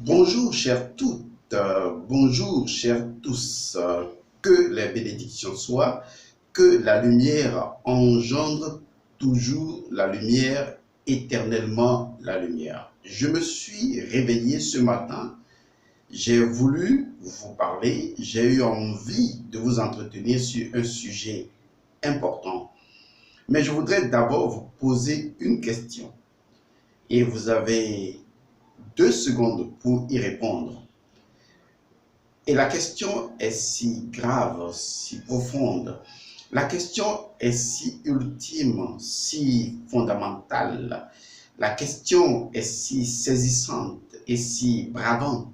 Bonjour chères toutes, bonjour chers tous, que les bénédictions soient, que la lumière engendre toujours la lumière, éternellement la lumière. Je me suis réveillé ce matin, j'ai voulu vous parler, j'ai eu envie de vous entretenir sur un sujet important. Mais je voudrais d'abord vous poser une question et vous avez 2 secondes pour y répondre. Et la question est si grave, si profonde. La question est si ultime, si fondamentale. La question est si saisissante et si bravante.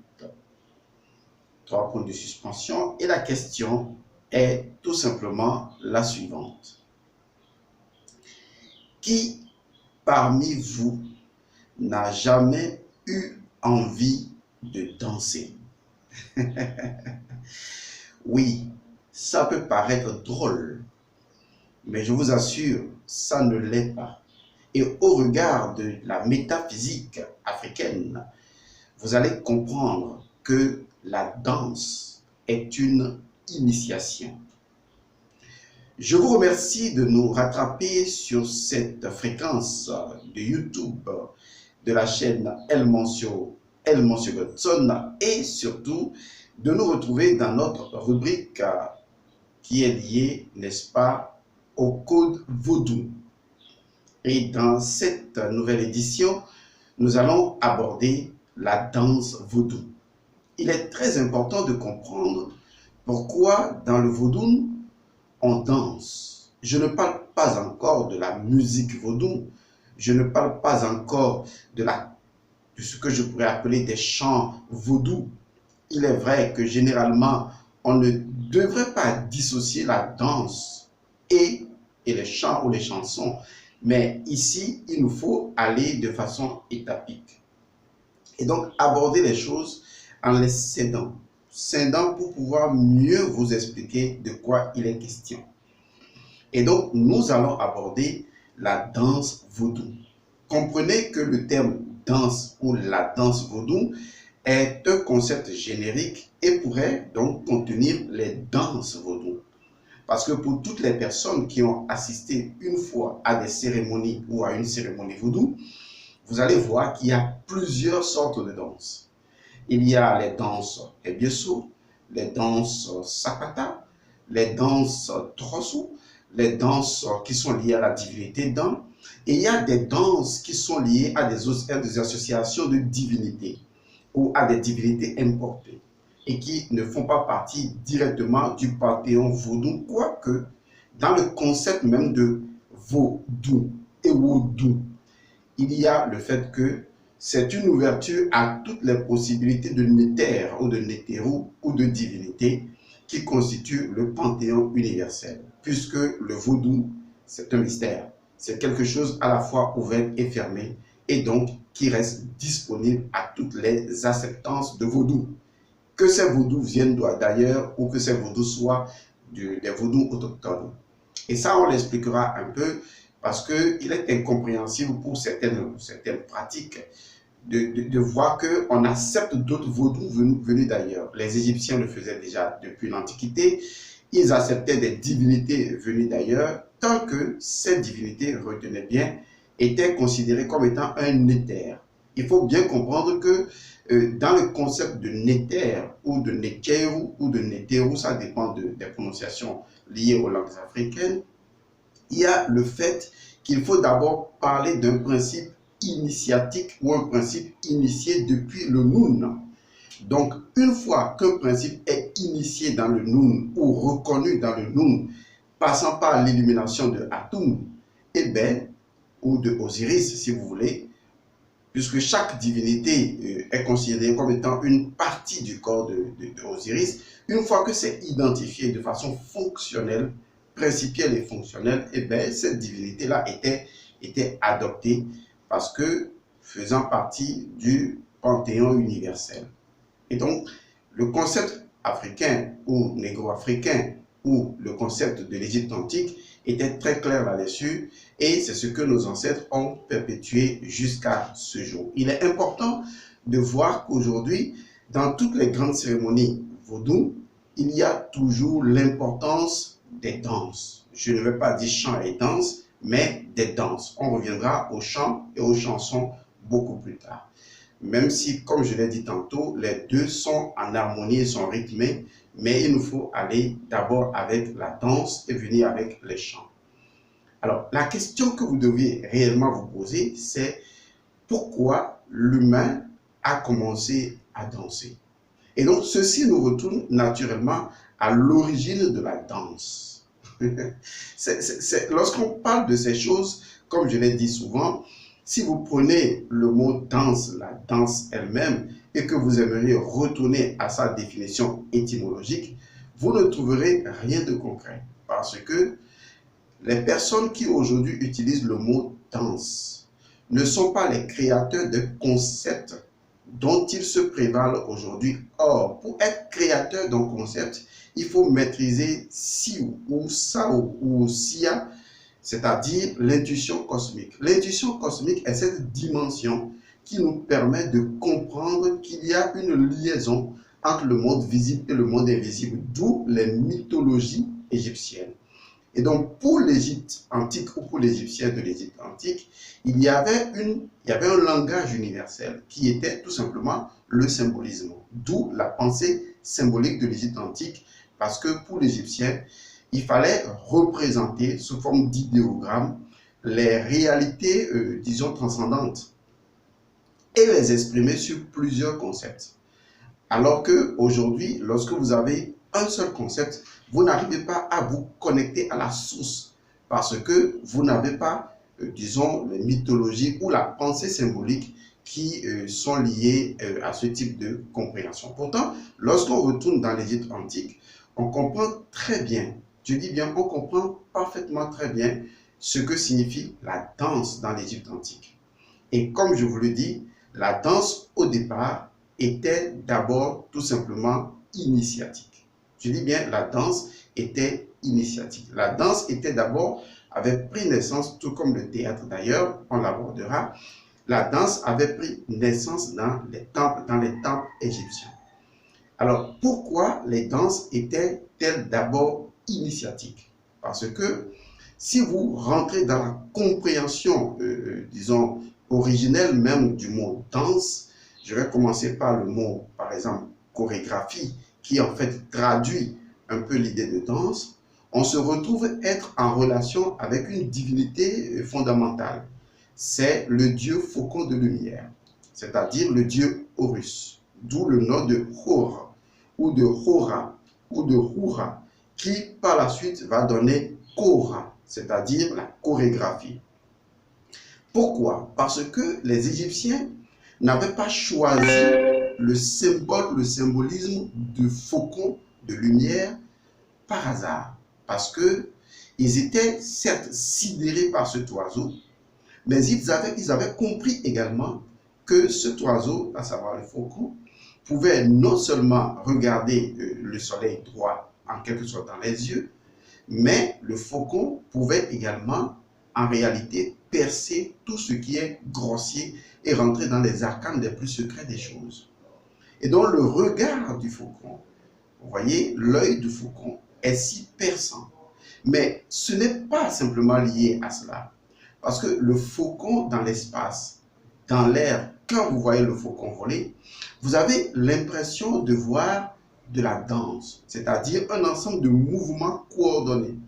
3 points de suspension. Et la question est tout simplement la suivante. Qui parmi vous n'a jamais eu envie de danser? Oui, ça peut paraître drôle, mais je vous assure, ça ne l'est pas. Et au regard de la métaphysique africaine, vous allez comprendre que la danse est une initiation. Je vous remercie de nous rattraper sur cette fréquence de YouTube de la chaîne El Monsieur Godson et surtout de nous retrouver dans notre rubrique qui est liée, n'est-ce pas, au code vaudou. Et dans cette nouvelle édition, nous allons aborder la danse vaudou. Il est très important de comprendre pourquoi dans le vaudou, on danse. Je ne parle pas encore de la musique vaudou, je ne parle pas encore de ce que je pourrais appeler des chants vaudous. Il est vrai que généralement, on ne devrait pas dissocier la danse et les chants ou les chansons. Mais ici, il nous faut aller de façon étapique. Et donc, aborder les choses en les scindant. Scindant pour pouvoir mieux vous expliquer de quoi il est question. Et donc, nous allons aborder la danse vaudou. Comprenez que le terme danse ou la danse vaudou est un concept générique et pourrait donc contenir les danses vaudou. Parce que pour toutes les personnes qui ont assisté une fois à des cérémonies ou à une cérémonie vaudou, vous allez voir qu'il y a plusieurs sortes de danses. Il y a les danses Ebieso, les danses Sapata, les danses Trosso, les danses qui sont liées à la divinité Dan, et il y a des danses qui sont liées à des associations de divinités ou à des divinités importées et qui ne font pas partie directement du panthéon vaudou, quoique dans le concept même de vaudou et vaudou, il y a le fait que c'est une ouverture à toutes les possibilités de néther ou de néthéru ou de divinité qui constituent le panthéon universel, puisque le vaudou, c'est un mystère. C'est quelque chose à la fois ouvert et fermé, et donc qui reste disponible à toutes les acceptances de vaudou. Que ces vaudous viennent d'ailleurs ou que ces vaudous soient des vaudous autochtones. Et ça, on l'expliquera un peu parce qu'il est incompréhensible pour certaines pratiques de voir qu'on accepte d'autres vaudous venus d'ailleurs. Les Égyptiens le faisaient déjà depuis l'Antiquité. Ils acceptaient des divinités venues d'ailleurs, tant que ces divinités, retenaient bien, étaient considérées comme étant un éther. Il faut bien comprendre que dans le concept de néther ou de néthéru ou de néthéru, ça dépend des prononciations liées aux langues africaines, il y a le fait qu'il faut d'abord parler d'un principe initiatique ou un principe initié depuis le Noun. Donc, une fois qu'un principe est initié dans le Noun ou reconnu dans le Noun, passant par l'illumination de Atum, ou de Osiris, si vous voulez, puisque chaque divinité est considérée comme étant une partie du corps de Osiris, une fois que c'est identifié de façon fonctionnelle, principielle et fonctionnelle, cette divinité-là était adoptée parce que faisant partie du panthéon universel. Et donc, le concept africain ou négro-africain ou le concept de l'Égypte antique était très clair là-dessus et c'est ce que nos ancêtres ont perpétué jusqu'à ce jour. Il est important de voir qu'aujourd'hui, dans toutes les grandes cérémonies vaudou, il y a toujours l'importance des danses. Je ne vais pas dire chant et danse, mais des danses. On reviendra au chant et aux chansons beaucoup plus tard. Même si, comme je l'ai dit tantôt, les deux sont en harmonie et sont rythmés, mais il nous faut aller d'abord avec la danse et venir avec les chants. Alors, la question que vous devez réellement vous poser, c'est pourquoi l'humain a commencé à danser. Et donc, ceci nous retourne naturellement à l'origine de la danse. Lorsqu'on parle de ces choses, comme je l'ai dit souvent, si vous prenez le mot danse, la danse elle-même, et que vous aimeriez retourner à sa définition étymologique, vous ne trouverez rien de concret. Parce que les personnes qui aujourd'hui utilisent le mot danse ne sont pas les créateurs de concepts dont ils se prévalent aujourd'hui. Or, pour être créateur d'un concept, il faut maîtriser si ou ça ou sia, c'est-à-dire l'intuition cosmique. L'intuition cosmique est cette dimension qui nous permet de comprendre qu'il y a une liaison entre le monde visible et le monde invisible, d'où les mythologies égyptiennes. Et donc, pour l'Égypte antique ou pour l'Égyptien de l'Égypte antique, il y avait un langage universel qui était tout simplement le symbolisme, d'où la pensée symbolique de l'Égypte antique, parce que pour l'Égyptien, il fallait représenter sous forme d'idéogramme les réalités, disons, transcendantes et les exprimer sur plusieurs concepts. Alors qu'aujourd'hui, lorsque vous avez un seul concept, vous n'arrivez pas à vous connecter à la source parce que vous n'avez pas, disons, les mythologies ou la pensée symbolique qui sont liées à ce type de compréhension. Pourtant, lorsqu'on retourne dans l'Égypte antique, on comprend très bien, je dis bien, on comprend parfaitement très bien ce que signifie la danse dans l'Égypte antique. Et comme je vous le dis, la danse au départ était d'abord tout simplement initiatique. Je dis bien, la danse était initiatique. La danse était d'abord, avait pris naissance, tout comme le théâtre d'ailleurs, on l'abordera, la danse avait pris naissance dans les temples égyptiens. Alors, pourquoi les danses étaient-elles d'abord initiatiques? Parce que si vous rentrez dans la compréhension, disons, originelle même du mot danse, je vais commencer par le mot, par exemple, chorégraphie, qui en fait traduit un peu l'idée de danse. On se retrouve être en relation avec une divinité fondamentale. C'est le dieu faucon de lumière, c'est-à-dire le dieu Horus, d'où le nom de Hor, ou de Hora, ou de Hura, qui par la suite va donner Kora, c'est-à-dire la chorégraphie. Pourquoi? Parce que les Égyptiens n'avaient pas choisi le symbole, le symbolisme du faucon de lumière par hasard. Parce que ils étaient certes sidérés par cet oiseau, mais ils avaient compris également que cet oiseau, à savoir le faucon, pouvait non seulement regarder le soleil droit en quelque sorte dans les yeux, mais le faucon pouvait également en réalité percer tout ce qui est grossier et rentrer dans les arcanes les plus secrets des choses. Et donc le regard du faucon, vous voyez, l'œil du faucon est si perçant. Mais ce n'est pas simplement lié à cela. Parce que le faucon dans l'espace, dans l'air, quand vous voyez le faucon voler, vous avez l'impression de voir de la danse, c'est-à-dire un ensemble de mouvements coordonnés.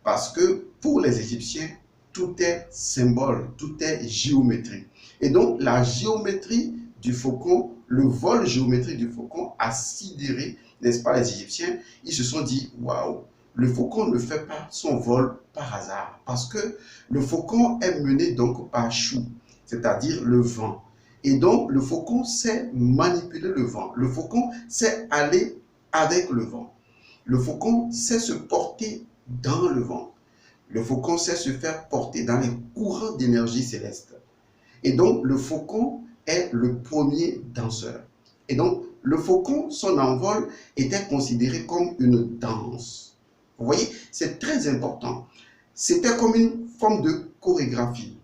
Parce que pour les Égyptiens, tout est symbole, tout est géométrie. Et donc la géométrie du faucon, le vol géométrique du faucon a sidéré, n'est-ce pas, les Égyptiens. Ils se sont dit, waouh, le faucon ne fait pas son vol par hasard. Parce que le faucon est mené donc par Chou, c'est-à-dire le vent. Et donc le faucon sait manipuler le vent. Le faucon sait aller avec le vent. Le faucon sait se porter dans le vent. Le faucon sait se faire porter dans les courants d'énergie céleste. Et donc, le faucon est le premier danseur. Et donc, le faucon, son envol était considéré comme une danse. Vous voyez, c'est très important. C'était comme une forme de chorégraphie,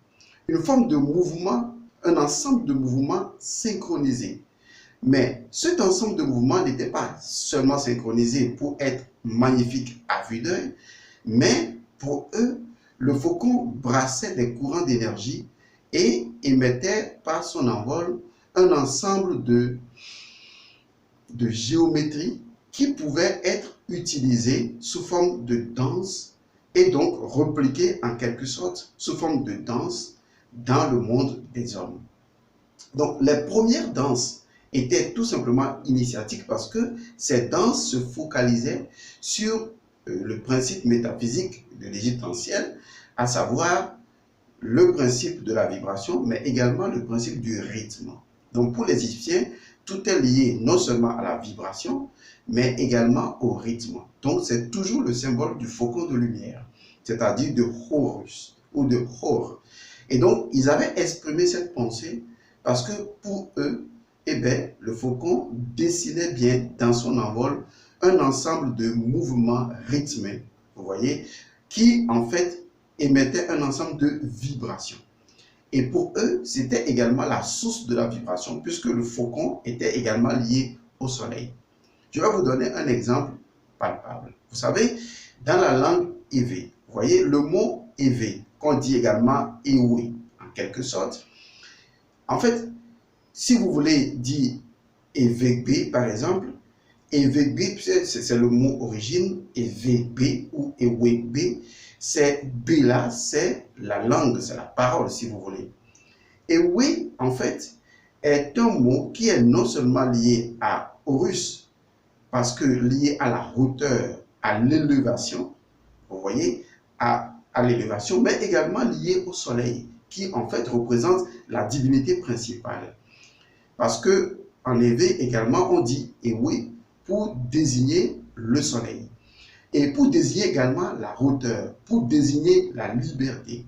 une forme de mouvement un ensemble de mouvements synchronisés. Mais cet ensemble de mouvements n'était pas seulement synchronisé pour être magnifique à vue d'œil, mais pour eux, le faucon brassait des courants d'énergie et émettait par son envol un ensemble de géométrie qui pouvait être utilisé sous forme de danse et donc repliqué en quelque sorte sous forme de danse dans le monde des hommes. Donc les premières danses étaient tout simplement initiatiques parce que ces danses se focalisaient sur le principe métaphysique de l'Égypte ancienne, à savoir le principe de la vibration, mais également le principe du rythme. Donc pour les Égyptiens, tout est lié non seulement à la vibration, mais également au rythme. Donc c'est toujours le symbole du faucon de lumière, c'est-à-dire de Horus ou de Hor. Et donc ils avaient exprimé cette pensée parce que pour eux, eh bien, le faucon dessinait bien dans son envol un ensemble de mouvements rythmés, vous voyez, qui en fait émettait un ensemble de vibrations. Et pour eux, c'était également la source de la vibration, puisque le faucon était également lié au soleil. Je vais vous donner un exemple palpable. Vous savez, dans la langue évé, vous voyez, le mot évé, qu'on dit également éoué, en quelque sorte. En fait, si vous voulez dire évégbe, par exemple, évégbe, c'est le mot origine, évégbe ou éouébé. C'est B là, c'est la langue, c'est la parole si vous voulez. Et oui, en fait, est un mot qui est non seulement lié à Horus, parce que lié à la hauteur, à l'élévation, vous voyez, à l'élévation, mais également lié au soleil, qui en fait représente la divinité principale. Parce que en évé également, on dit Ewe pour désigner le soleil. Et pour désigner également la hauteur, pour désigner la liberté.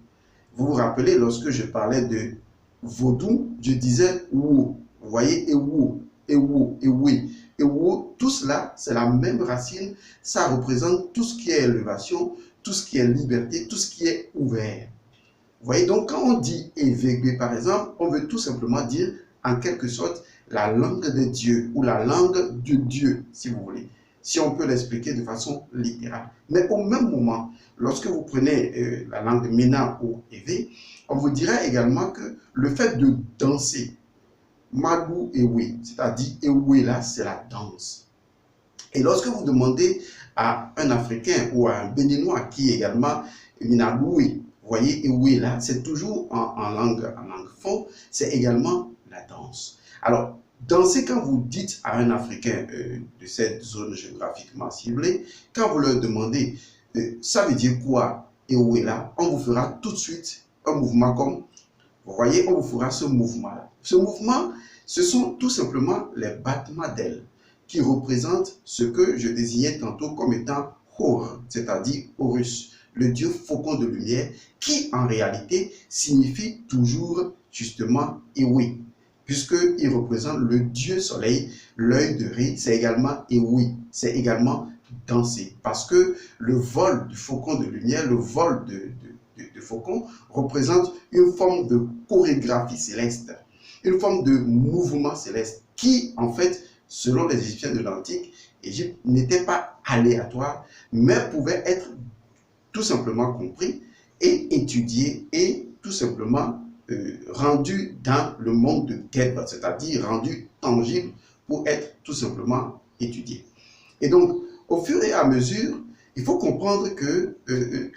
Vous vous rappelez, lorsque je parlais de vaudou, je disais Wo. Vous voyez, Ewo, Ewo, Ewe, Ewo, tout cela, c'est la même racine. Ça représente tout ce qui est élévation, tout ce qui est liberté, tout ce qui est ouvert. Vous voyez, donc quand on dit éveillé, par exemple, on veut tout simplement dire, en quelque sorte, la langue de Dieu ou la langue de Dieu, si vous voulez. Si on peut l'expliquer de façon littérale. Mais au même moment, lorsque vous prenez la langue Mena ou Evé, on vous dira également que le fait de danser, Magou Ewe, c'est-à-dire Ewe là, c'est la danse. Et lorsque vous demandez à un Africain ou à un Béninois qui est également Minagoui, vous voyez, Ewe là, c'est toujours en langue fond, c'est également la danse. Alors, danser, quand vous dites à un Africain de cette zone géographiquement ciblée, quand vous leur demandez, ça veut dire quoi, Ewe là, on vous fera tout de suite un mouvement comme, vous voyez, on vous fera ce mouvement-là. Ce mouvement, ce sont tout simplement les battements d'ailes qui représentent ce que je désignais tantôt comme étant Hor, c'est-à-dire Horus, le dieu faucon de lumière, qui en réalité signifie toujours justement Ewe, puisqu'il représente le dieu soleil, l'œil de Ré, c'est également Ewe, c'est également danser, parce que le vol du faucon de lumière, le vol de faucon représente une forme de chorégraphie céleste, une forme de mouvement céleste qui, en fait, selon les Égyptiens de l'Antique Égypte, n'était pas aléatoire, mais pouvait être tout simplement compris et étudié et tout simplement rendu dans le monde de Keb, c'est-à-dire rendu tangible pour être tout simplement étudié. Et donc, au fur et à mesure, il faut comprendre que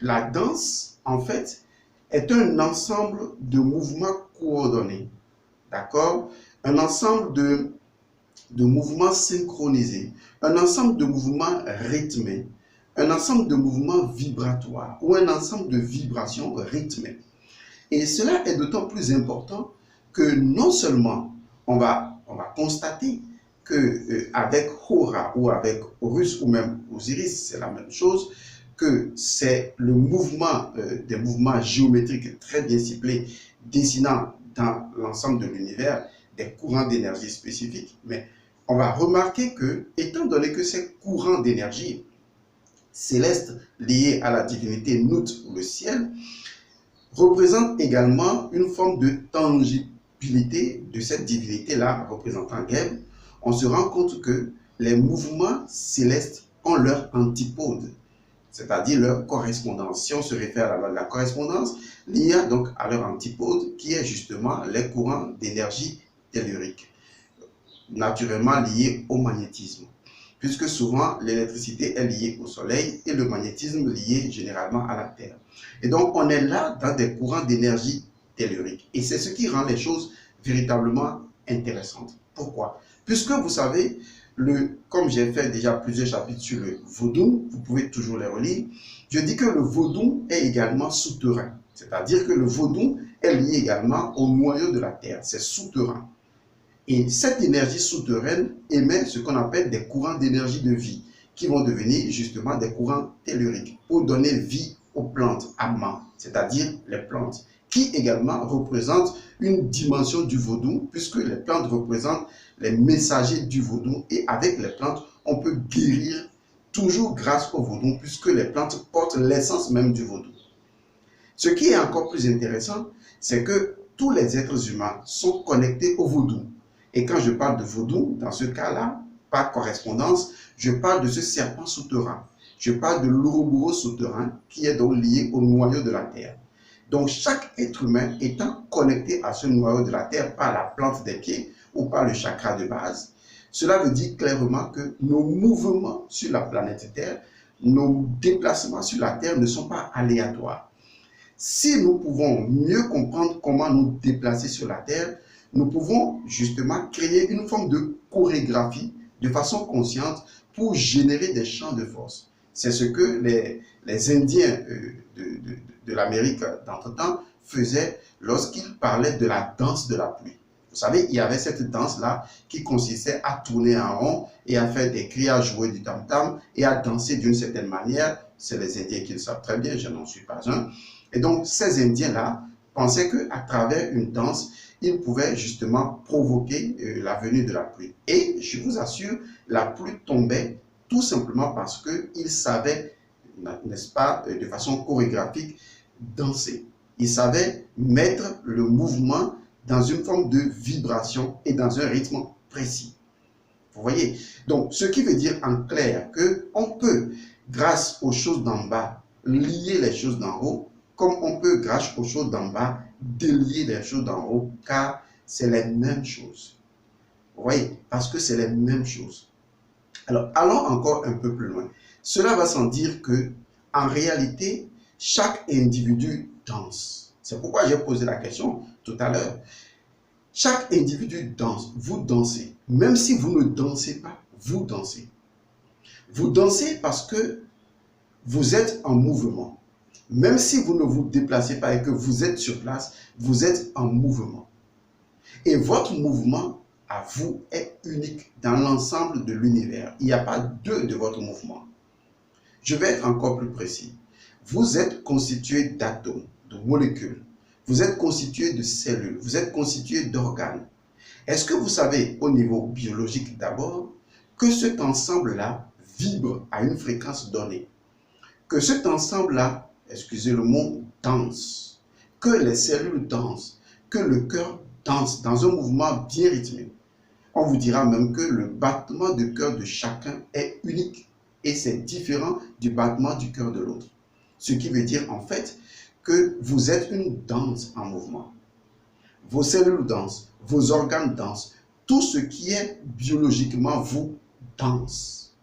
la danse, en fait, est un ensemble de mouvements coordonnés, d'accord? Un ensemble de mouvements synchronisés, un ensemble de mouvements rythmés, un ensemble de mouvements vibratoires ou un ensemble de vibrations rythmées. Et cela est d'autant plus important que non seulement on va constater que avec Hora ou avec Horus ou même Osiris, c'est la même chose, que c'est le mouvement, des mouvements géométriques très bien ciblés, dessinant dans l'ensemble de l'univers des courants d'énergie spécifiques. Mais on va remarquer que, étant donné que ces courants d'énergie célestes liés à la divinité Nut ou le ciel, représentent également une forme de possibilité de cette divinité-là, représentant Geb, on se rend compte que les mouvements célestes ont leur antipode, c'est-à-dire leur correspondance. Si on se réfère à la loi de la correspondance, il y a donc à leur antipode qui est justement les courants d'énergie tellurique, naturellement liés au magnétisme, puisque souvent l'électricité est liée au soleil et le magnétisme lié généralement à la Terre. Et donc on est là dans des courants d'énergie tellurique. Et c'est ce qui rend les choses véritablement intéressantes. Pourquoi? Puisque vous savez, comme j'ai fait déjà plusieurs chapitres sur le vaudou, vous pouvez toujours les relire, je dis que le vaudou est également souterrain. C'est-à-dire que le vaudou est lié également au noyau de la Terre. C'est souterrain. Et cette énergie souterraine émet ce qu'on appelle des courants d'énergie de vie, qui vont devenir justement des courants telluriques pour donner vie aux plantes amants, c'est-à-dire les plantes, qui également représentent une dimension du vaudou, puisque les plantes représentent les messagers du vaudou, et avec les plantes, on peut guérir toujours grâce au vaudou, puisque les plantes portent l'essence même du vaudou. Ce qui est encore plus intéressant, c'est que tous les êtres humains sont connectés au vaudou. Et quand je parle de vaudou, dans ce cas-là, par correspondance, je parle de ce serpent souterrain. Je parle de l'ouroboros souterrain qui est donc lié au noyau de la Terre. Donc chaque être humain étant connecté à ce noyau de la Terre par la plante des pieds ou par le chakra de base, cela veut dire clairement que nos mouvements sur la planète Terre, nos déplacements sur la Terre ne sont pas aléatoires. Si nous pouvons mieux comprendre comment nous déplacer sur la Terre, nous pouvons justement créer une forme de chorégraphie de façon consciente pour générer des champs de force. C'est ce que les Indiens de l'Amérique d'antre-temps faisaient lorsqu'ils parlaient de la danse de la pluie. Vous savez, il y avait cette danse-là qui consistait à tourner en rond et à faire des cris, à jouer du tam-tam et à danser d'une certaine manière. C'est les Indiens qui le savent très bien, je n'en suis pas un. Et donc, ces Indiens-là pensaient qu'à travers une danse, ils pouvaient justement provoquer la venue de la pluie. Et je vous assure, la pluie tombait tout simplement parce qu'ils savaient, n'est-ce pas, de façon chorégraphique, danser. Ils savaient mettre le mouvement dans une forme de vibration et dans un rythme précis. Vous voyez? Donc, ce qui veut dire en clair qu'on peut, grâce aux choses d'en bas, lier les choses d'en haut, comme on peut, grâce aux choses d'en bas, délier les choses d'en haut, car c'est les mêmes choses. Vous voyez? Parce que c'est les mêmes choses. Alors, allons encore un peu plus loin. Cela va sans dire que, en réalité, chaque individu danse. C'est pourquoi j'ai posé la question tout à l'heure. Chaque individu danse. Vous dansez. Même si vous ne dansez pas, vous dansez. Vous dansez parce que vous êtes en mouvement. Même si vous ne vous déplacez pas et que vous êtes sur place, vous êtes en mouvement. Et votre mouvement, à vous, est unique dans l'ensemble de l'univers. Il n'y a pas deux de votre mouvement. Je vais être encore plus précis. Vous êtes constitué d'atomes, de molécules. Vous êtes constitué de cellules. Vous êtes constitué d'organes. Est-ce que vous savez, au niveau biologique d'abord, que cet ensemble-là vibre à une fréquence donnée? Que cet ensemble-là, excusez le mot, danse, que les cellules dansent, que le cœur danse dans un mouvement bien rythmé. On vous dira même que le battement de cœur de chacun est unique et c'est différent du battement du cœur de l'autre. Ce qui veut dire en fait que vous êtes une danse en mouvement. Vos cellules dansent, vos organes dansent, tout ce qui est biologiquement vous danse.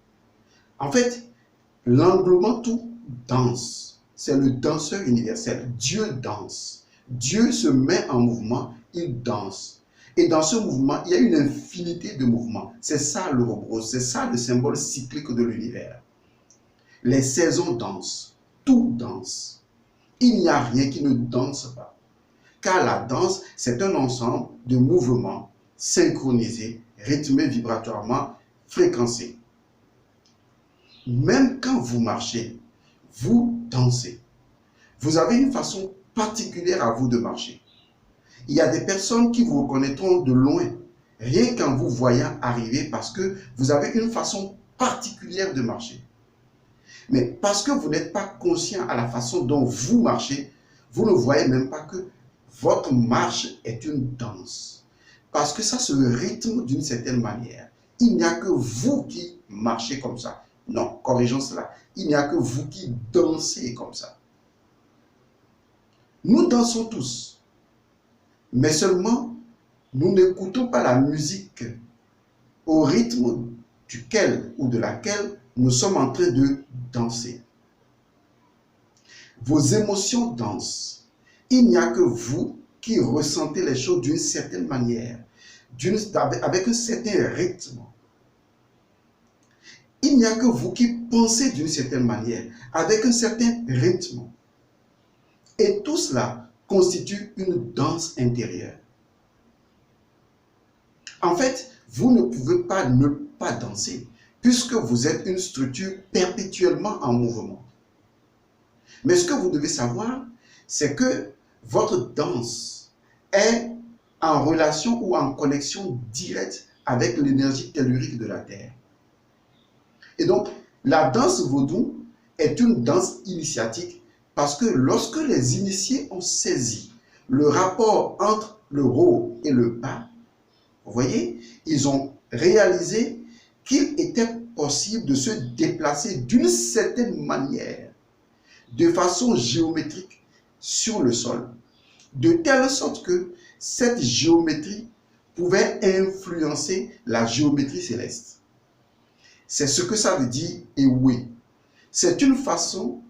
En fait, l'englobement tout danse. C'est le danseur universel. Dieu danse. Dieu se met en mouvement, il danse. Et dans ce mouvement, il y a une infinité de mouvements. C'est ça l'ouroboros, c'est ça le symbole cyclique de l'univers. Les saisons dansent, tout danse. Il n'y a rien qui ne danse pas. Car la danse, c'est un ensemble de mouvements synchronisés, rythmés vibratoirement, fréquencés. Même quand vous marchez, vous dansez. Vous avez une façon particulière à vous de marcher. Il y a des personnes qui vous reconnaîtront de loin, rien qu'en vous voyant arriver, parce que vous avez une façon particulière de marcher. Mais parce que vous n'êtes pas conscient à la façon dont vous marchez, vous ne voyez même pas que votre marche est une danse. Parce que ça, c'est le rythme d'une certaine manière. Il n'y a que vous qui marchez comme ça. Non, corrigeons cela. Il n'y a que vous qui dansez comme ça. Nous dansons tous. Mais seulement, nous n'écoutons pas la musique au rythme duquel ou de laquelle nous sommes en train de danser. Vos émotions dansent. Il n'y a que vous qui ressentez les choses d'une certaine manière, avec un certain rythme. Il n'y a que vous qui pensez d'une certaine manière, avec un certain rythme. Et tout cela constitue une danse intérieure. En fait, vous ne pouvez pas ne pas danser, puisque vous êtes une structure perpétuellement en mouvement. Mais ce que vous devez savoir, c'est que votre danse est en relation ou en connexion directe avec l'énergie tellurique de la Terre. Et donc, la danse vaudou est une danse initiatique parce que lorsque les initiés ont saisi le rapport entre le haut et le bas, vous voyez, ils ont réalisé qu'il était possible de se déplacer d'une certaine manière, de façon géométrique, sur le sol, de telle sorte que cette géométrie pouvait influencer la géométrie céleste. C'est ce que ça veut dire Ewe. C'est une façon,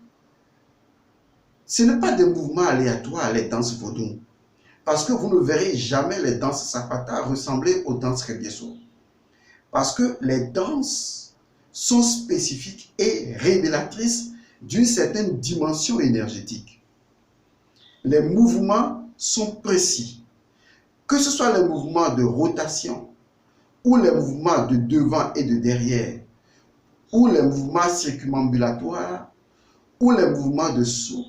ce n'est pas des mouvements aléatoires, les danses vaudou. Parce que vous ne verrez jamais les danses Sapata ressembler aux danses Rebieso. Parce que les danses sont spécifiques et révélatrices d'une certaine dimension énergétique. Les mouvements sont précis. Que ce soit les mouvements de rotation, ou les mouvements de devant et de derrière, ou les mouvements circumambulatoires, ou les mouvements de saut,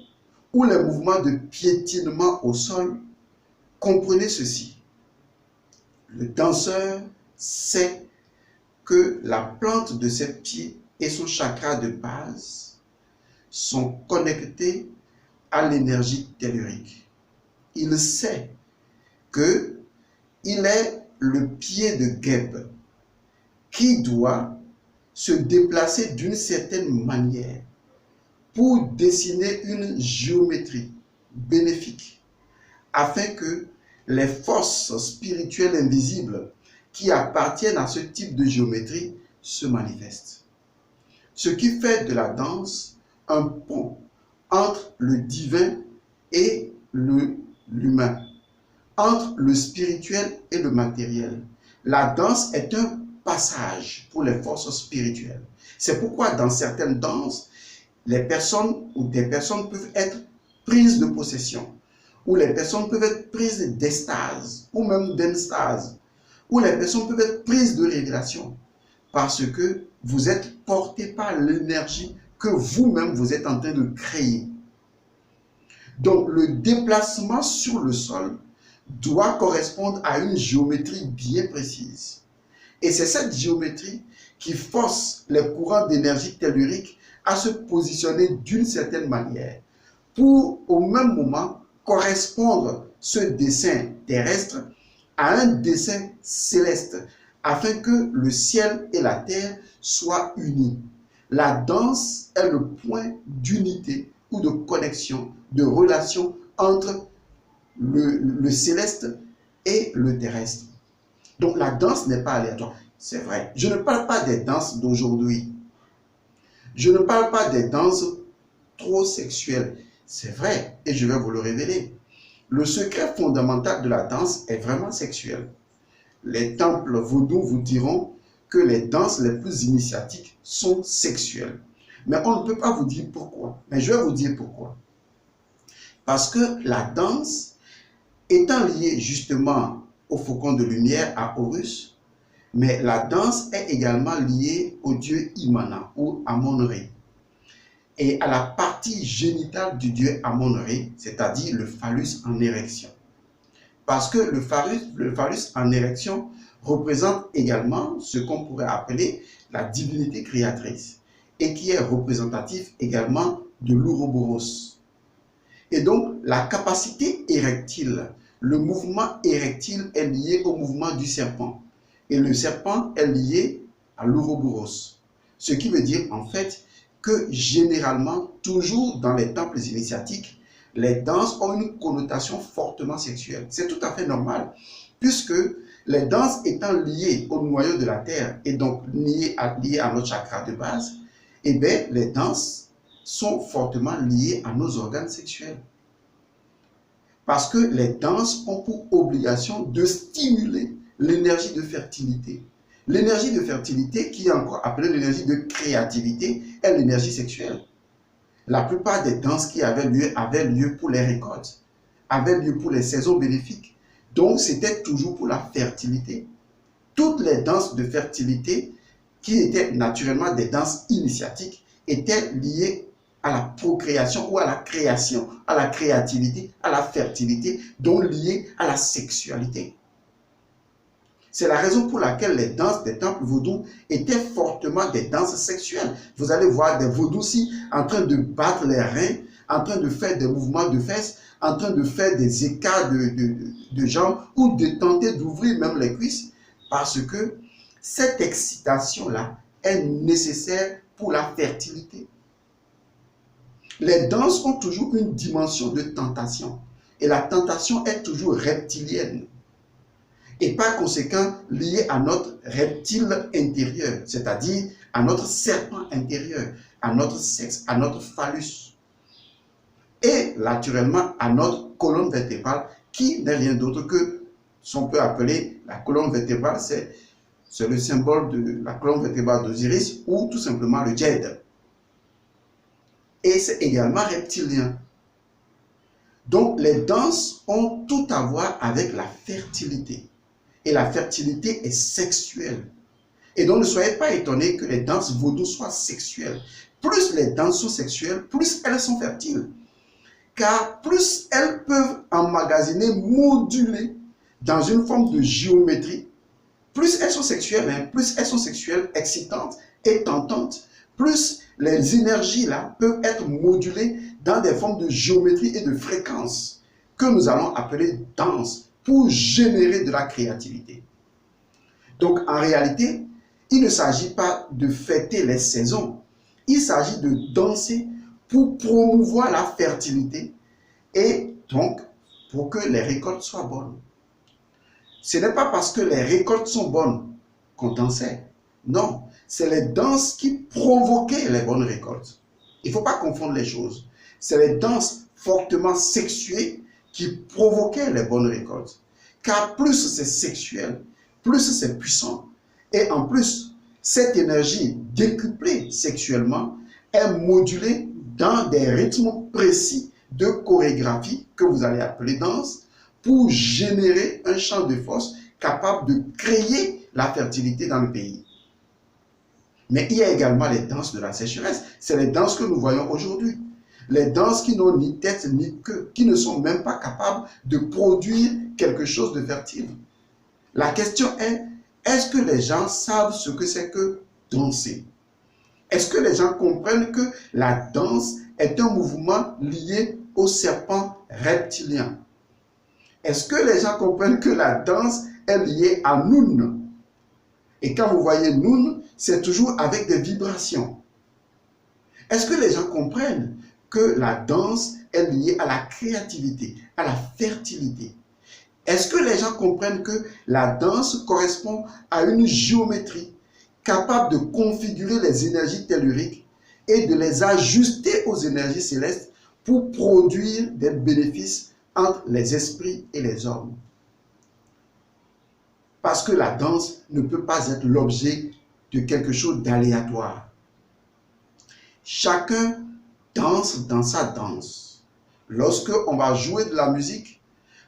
ou les mouvements de piétinement au sol, comprenez ceci. Le danseur sait que la plante de ses pieds et son chakra de base sont connectés à l'énergie tellurique. Il sait que il est le pied de Geb qui doit se déplacer d'une certaine manière pour dessiner une géométrie bénéfique afin que les forces spirituelles invisibles qui appartiennent à ce type de géométrie se manifestent. Ce qui fait de la danse un pont entre le divin et l'humain, entre le spirituel et le matériel. La danse est un passage pour les forces spirituelles. C'est pourquoi dans certaines danses, les personnes ou des personnes peuvent être prises de possession, ou les personnes peuvent être prises d'extase, ou même d'enstase, ou les personnes peuvent être prises de révélation, parce que vous êtes porté par l'énergie que vous-même vous êtes en train de créer. Donc le déplacement sur le sol doit correspondre à une géométrie bien précise. Et c'est cette géométrie qui force les courants d'énergie tellurique à se positionner d'une certaine manière pour au même moment correspondre ce dessin terrestre à un dessin céleste afin que le ciel et la terre soient unis. La danse est le point d'unité ou de connexion, de relation entre le céleste et le terrestre. Donc la danse n'est pas aléatoire. C'est vrai. Je ne parle pas des danses d'aujourd'hui. Je ne parle pas des danses trop sexuelles. C'est vrai, et je vais vous le révéler. Le secret fondamental de la danse est vraiment sexuel. Les temples vaudous vous diront que les danses les plus initiatiques sont sexuelles. Mais on ne peut pas vous dire pourquoi. Mais je vais vous dire pourquoi. Parce que la danse, étant liée justement au faucon de lumière, à Horus, mais la danse est également liée au dieu Imana ou Amon-Ré et à la partie génitale du dieu Amon-Ré, c'est-à-dire le phallus en érection. Parce que le phallus en érection représente également ce qu'on pourrait appeler la divinité créatrice et qui est représentatif également de l'Ouroboros. Et donc, la capacité érectile, le mouvement érectile est lié au mouvement du serpent. Et le serpent est lié à l'ouroboros. Ce qui veut dire en fait que généralement, toujours dans les temples initiatiques, les danses ont une connotation fortement sexuelle. C'est tout à fait normal, puisque les danses étant liées au noyau de la terre et donc liées à notre chakra de base, eh bien, les danses sont fortement liées à nos organes sexuels. Parce que les danses ont pour obligation de stimuler l'énergie de fertilité. L'énergie de fertilité, qui est encore appelée l'énergie de créativité, est l'énergie sexuelle. La plupart des danses qui avaient lieu pour les récoltes, avaient lieu pour les saisons bénéfiques. Donc, c'était toujours pour la fertilité. Toutes les danses de fertilité, qui étaient naturellement des danses initiatiques, étaient liées à la procréation ou à la création, à la créativité, à la fertilité, donc liées à la sexualité. C'est la raison pour laquelle les danses des temples vaudous étaient fortement des danses sexuelles. Vous allez voir des vaudous-ci en train de battre les reins, en train de faire des mouvements de fesses, en train de faire des écarts de jambes ou de tenter d'ouvrir même les cuisses, parce que cette excitation-là est nécessaire pour la fertilité. Les danses ont toujours une dimension de tentation et la tentation est toujours reptilienne et par conséquent liée à notre reptile intérieur, c'est-à-dire à notre serpent intérieur, à notre sexe, à notre phallus et naturellement à notre colonne vertébrale qui n'est rien d'autre que ce qu'on peut appeler la colonne vertébrale, c'est le symbole de la colonne vertébrale d'Osiris ou tout simplement le djed. Et c'est également reptilien. Donc, les danses ont tout à voir avec la fertilité. Et la fertilité est sexuelle. Et donc, ne soyez pas étonnés que les danses vaudou soient sexuelles. Plus les danses sont sexuelles, plus elles sont fertiles. Car plus elles peuvent emmagasiner, moduler dans une forme de géométrie, plus elles sont sexuelles, plus elles sont sexuelles, excitantes et tentantes, plus les énergies là peuvent être modulées dans des formes de géométrie et de fréquences que nous allons appeler danse pour générer de la créativité. Donc en réalité, il ne s'agit pas de fêter les saisons, il s'agit de danser pour promouvoir la fertilité et donc pour que les récoltes soient bonnes. Ce n'est pas parce que les récoltes sont bonnes qu'on dansait. Non, c'est les danses qui provoquaient les bonnes récoltes. Il ne faut pas confondre les choses. C'est les danses fortement sexuées qui provoquaient les bonnes récoltes. Car plus c'est sexuel, plus c'est puissant. Et en plus, cette énergie décuplée sexuellement est modulée dans des rythmes précis de chorégraphie que vous allez appeler danse pour générer un champ de force capable de créer la fertilité dans le pays. Mais il y a également les danses de la sécheresse. C'est les danses que nous voyons aujourd'hui. Les danses qui n'ont ni tête ni queue, qui ne sont même pas capables de produire quelque chose de fertile. La question est, est-ce que les gens savent ce que c'est que danser? Est-ce que les gens comprennent que la danse est un mouvement lié au serpent reptilien? Est-ce que les gens comprennent que la danse est liée à Noun? Et quand vous voyez Noun, c'est toujours avec des vibrations. Est-ce que les gens comprennent que la danse est liée à la créativité, à la fertilité? Est-ce que les gens comprennent que la danse correspond à une géométrie capable de configurer les énergies telluriques et de les ajuster aux énergies célestes pour produire des bénéfices entre les esprits et les hommes? Parce que la danse ne peut pas être l'objet de quelque chose d'aléatoire. Chacun danse dans sa danse. Lorsque on va jouer de la musique,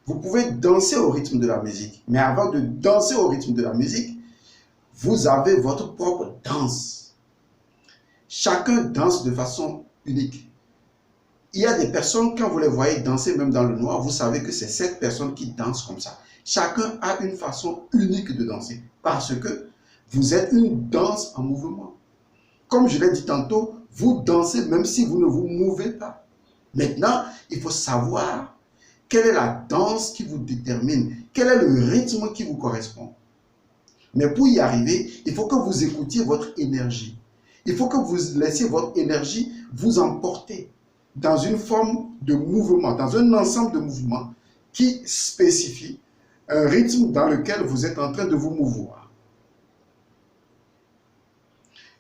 vous pouvez danser au rythme de la musique. Mais avant de danser au rythme de la musique, vous avez votre propre danse. Chacun danse de façon unique. Il y a des personnes, quand vous les voyez danser même dans le noir, vous savez que c'est cette personne qui danse comme ça. Chacun a une façon unique de danser parce que vous êtes une danse en mouvement. Comme je l'ai dit tantôt, vous dansez même si vous ne vous mouvez pas. Maintenant, il faut savoir quelle est la danse qui vous détermine, quel est le rythme qui vous correspond. Mais pour y arriver, il faut que vous écoutiez votre énergie. Il faut que vous laissiez votre énergie vous emporter dans une forme de mouvement, dans un ensemble de mouvements qui spécifie un rythme dans lequel vous êtes en train de vous mouvoir.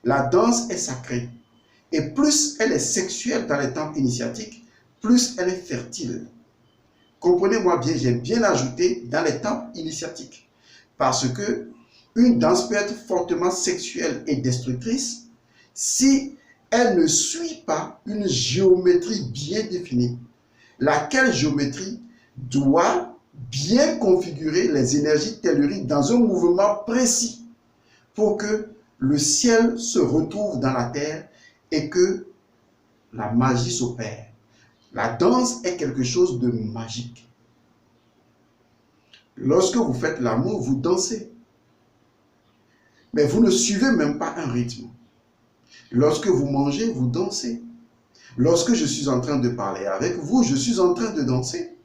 La danse est sacrée. Et plus elle est sexuelle dans les temples initiatiques, plus elle est fertile. Comprenez-moi bien, j'ai bien ajouté dans les temples initiatiques. Parce que une danse peut être fortement sexuelle et destructrice si elle ne suit pas une géométrie bien définie. Laquelle géométrie doit bien configurer les énergies telluriques dans un mouvement précis pour que le ciel se retrouve dans la terre et que la magie s'opère. La danse est quelque chose de magique. Lorsque vous faites l'amour, vous dansez. Mais vous ne suivez même pas un rythme. Lorsque vous mangez, vous dansez. Lorsque je suis en train de parler avec vous, je suis en train de danser.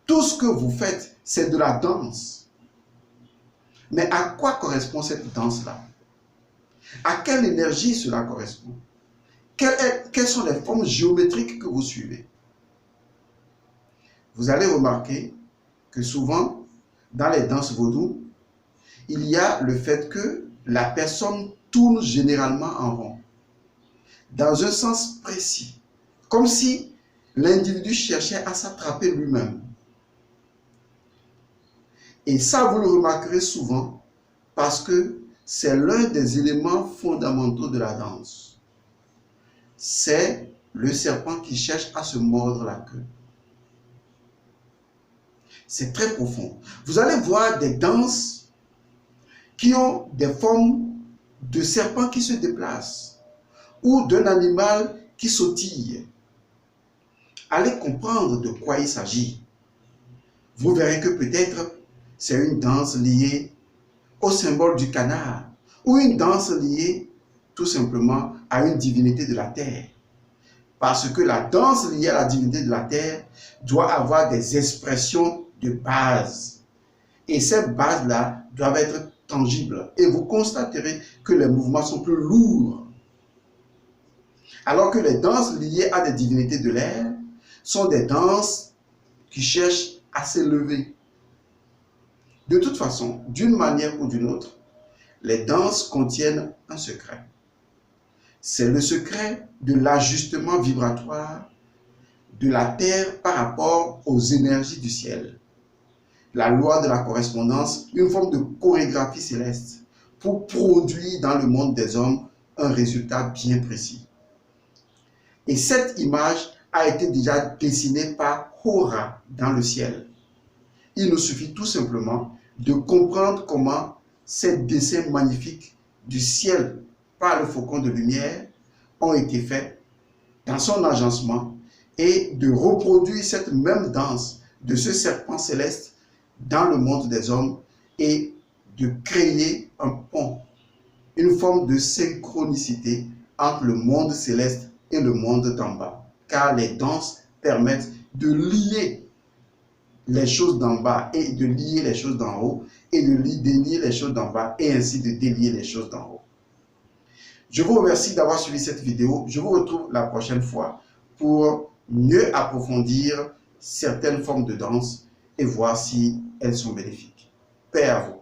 Tout ce que vous faites, c'est de la danse. Mais à quoi correspond cette danse-là? À quelle énergie cela correspond? Quelles sont les formes géométriques que vous suivez? Vous allez remarquer que souvent, dans les danses vaudou, il y a le fait que la personne tourne généralement en rond, dans un sens précis, comme si l'individu cherchait à s'attraper lui-même. Et ça, vous le remarquerez souvent parce que c'est l'un des éléments fondamentaux de la danse. C'est le serpent qui cherche à se mordre la queue. C'est très profond. Vous allez voir des danses qui ont des formes de serpents qui se déplacent ou d'un animal qui sautille. Allez comprendre de quoi il s'agit. Vous verrez que peut-être c'est une danse liée au symbole du canard ou une danse liée tout simplement à une divinité de la terre. Parce que la danse liée à la divinité de la terre doit avoir des expressions de base. Et ces bases-là doivent être tangibles. Et vous constaterez que les mouvements sont plus lourds. Alors que les danses liées à des divinités de l'air sont des danses qui cherchent à s'élever. De toute façon, d'une manière ou d'une autre, les danses contiennent un secret. C'est le secret de l'ajustement vibratoire de la terre par rapport aux énergies du ciel. La loi de la correspondance, une forme de chorégraphie céleste pour produire dans le monde des hommes un résultat bien précis. Et cette image a été déjà dessinée par Hora dans le ciel. Il nous suffit tout simplement de comprendre comment ces dessins magnifiques du ciel par le faucon de lumière ont été faits dans son agencement et de reproduire cette même danse de ce serpent céleste dans le monde des hommes et de créer un pont, une forme de synchronicité entre le monde céleste et le monde d'en bas. Car les danses permettent de lier les choses d'en bas et de lier les choses d'en haut et de délier les choses d'en bas et ainsi de délier les choses d'en haut. Je vous remercie d'avoir suivi cette vidéo. Je vous retrouve la prochaine fois pour mieux approfondir certaines formes de danse et voir si elles sont bénéfiques. Paix à vous.